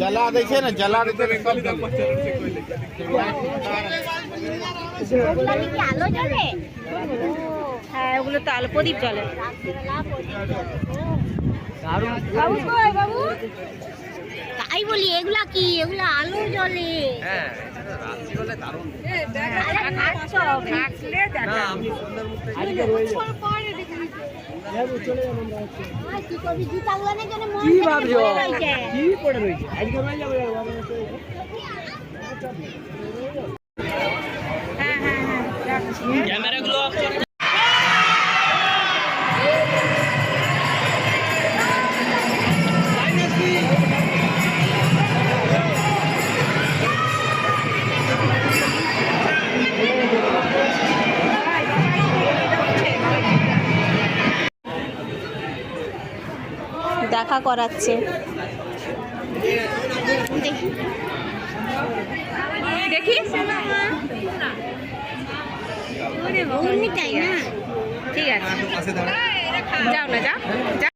जला दे छे ना, जला दे तो सब আলো জ্বলে। হ্যাঁ, ওগুলো তো আলো প্রদীপ জ্বলে। বাবু তাই বলি, এগুলা কি? এগুলা আলো জ্বলে। হ্যাঁ, রাত্রি হলে দারুণ। কি ভাবছো? কি পড়ে রয়েছে? হ্যাঁ হ্যাঁ হ্যাঁ, ক্যামেরাগুলো অফ করে। দেখা করাচ্ছে। দেখি ঠিক আছে, যাও না, যাও।